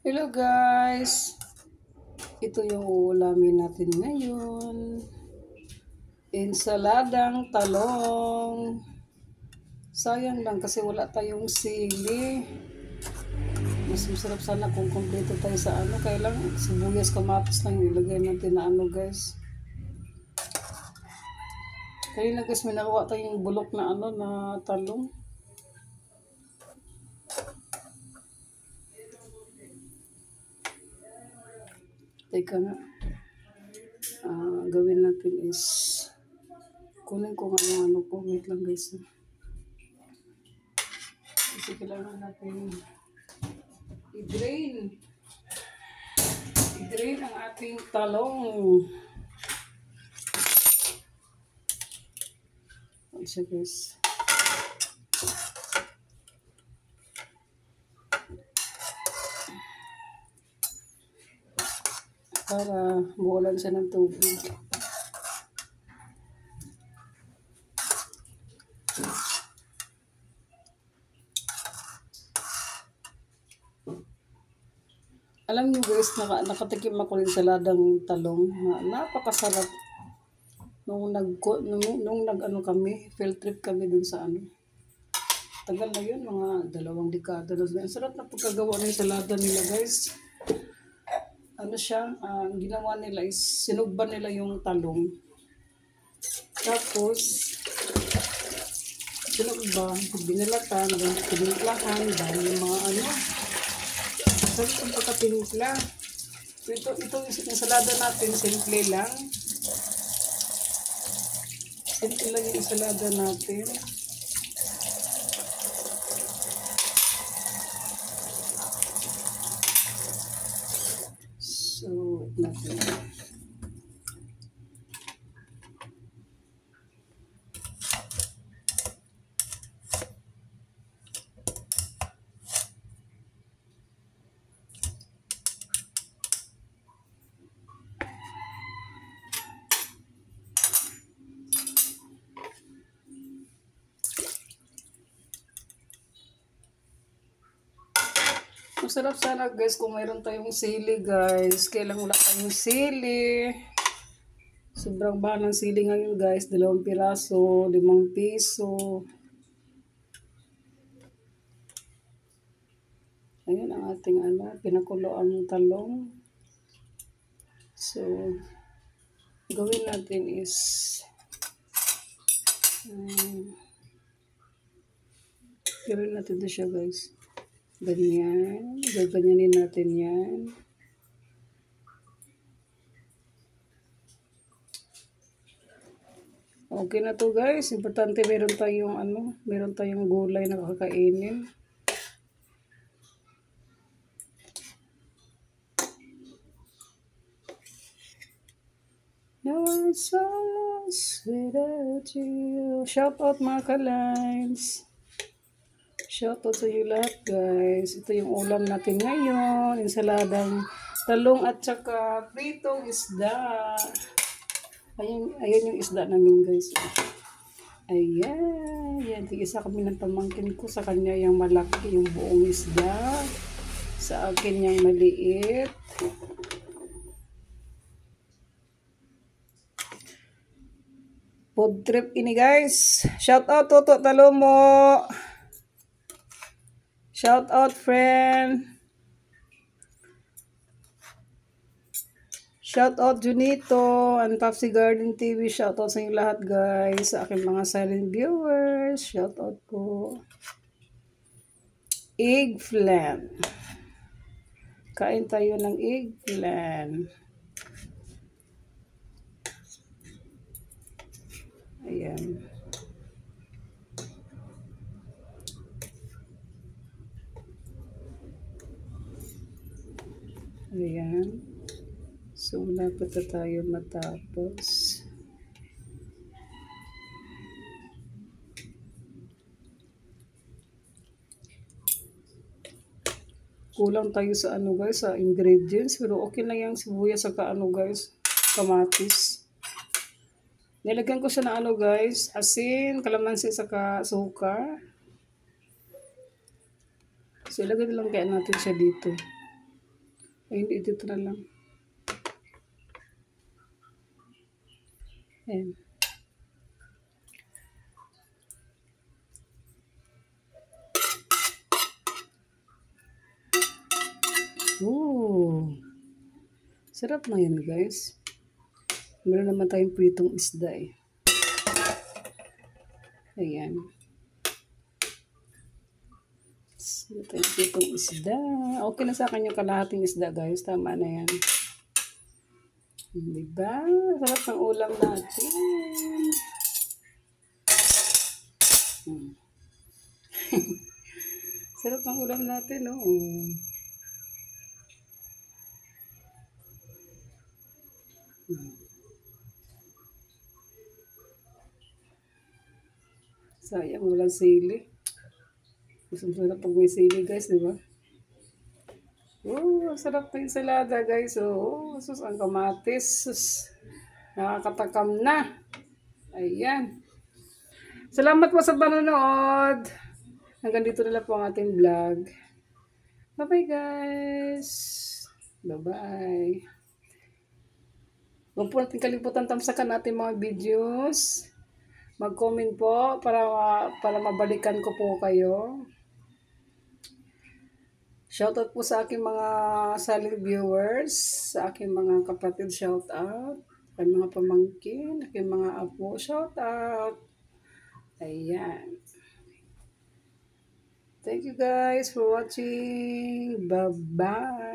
Hello guys! Ito yung uulamin natin ngayon. Ensaladang talong. Sayang lang kasi wala tayong sili. Mas masarap sana kung kompleto tayo sa ano. Kaya lang sibuyas kamatis lang ilagay natin na ano guys. Kaya na guys may nakuha tayong bulok na ano na talong. Teka nga. Gawin natin is kunin ko nga yung ano ko. Wait lang guys. Kasi kailangan natin i-drain. I-drain ang ating talong. Siya guys. Para buwalan siya ng tubig. Alam niyo guys, nakatikim ako rin sa ladang talong. Napakasarap. Nung nag-ano kami, field trip kami dun sa ano. Tagal na yun, mga 2 dekada na. Ang sarap na pagkagawa ng salada nila guys. Ano siya, ang ginawa nila is sinugban nila yung talong. Tapos, sinugban, binalatan, pinimplahan, dahil yung mga ano, sarap ang pagkatimpla. Ito yung salada natin, simple lang. Simple lang yung salada natin. So, natin. Masarap sana guys kung mayroon tayong sili guys. Kailang wala tayong sili. Sobrang bahal ng sili ngayon guys. 2 piraso, 5 piso. Ayan ang ating ano, pinakuloan ng talong. So, gawin natin is gawin natin ito siya guys. Ganyan. Gaganyanin natin yan. Okay na to guys. Importante meron tayong ano, meron tayong gulay na kakainin. No one's almost without you. Shout out mga ka-lines. Shout out sa iyo lahat guys. Ito yung ulam natin ngayon. Ensaladang talong at saka pritong isda. Ayan yung isda namin guys. Ayan. Yan. Tig-isa kami ng pamangkin ko. Sa kanya yung malaki yung buong isda. Sa akin yung maliit. Food trip ini guys. Shout out Toto Talomo. Shout out friend. Shout out Junito and Popsy Garden TV. Shout out sa inyo lahat guys. Sa aking mga silent viewers. Shout out po. Eggplant. Kain tayo ng eggplant. Ayan. Ayan. So, dapat na tayo matapos. Kulang tayo sa ano guys, sa ingredients. Pero okay na yung sibuyas saka ano guys, kamatis. Nilagyan ko siya ng ano guys, asin, kalamansi saka suka. So, ilagay lang kaya natin siya dito. Ay, hindi, dito na lang. Ayan. Ooh. Sarap na yan, guys. Meron naman tayong pritong isda eh. Ayan. Meron tayong pritong isda. Okay na sa akin yung kalahating isda, guys. Tama na yan. Diba? Sarap ng ulam natin. Sarap ng ulam natin, oh. Sayang, walang sili. Gusto mo na pag may sili, guys, di ba? Oh, sarap ng ensalada, guys. Oh, sus, ang kamatis. Sus, nakakatakam na. Ayan. Salamat po sa panonood. Hanggang dito na lang po ang ating vlog. Bye-bye, guys. Bye-bye. Huwag po natin kalimutan tamsakan natin mga videos. Mag-comment po para mabalikan ko po kayo. Shoutout po sa aking mga solid viewers, sa aking mga kapatid, shoutout. Aking mga pamangkin, aking mga apo, shoutout. Ayan. Thank you guys for watching. Bye-bye.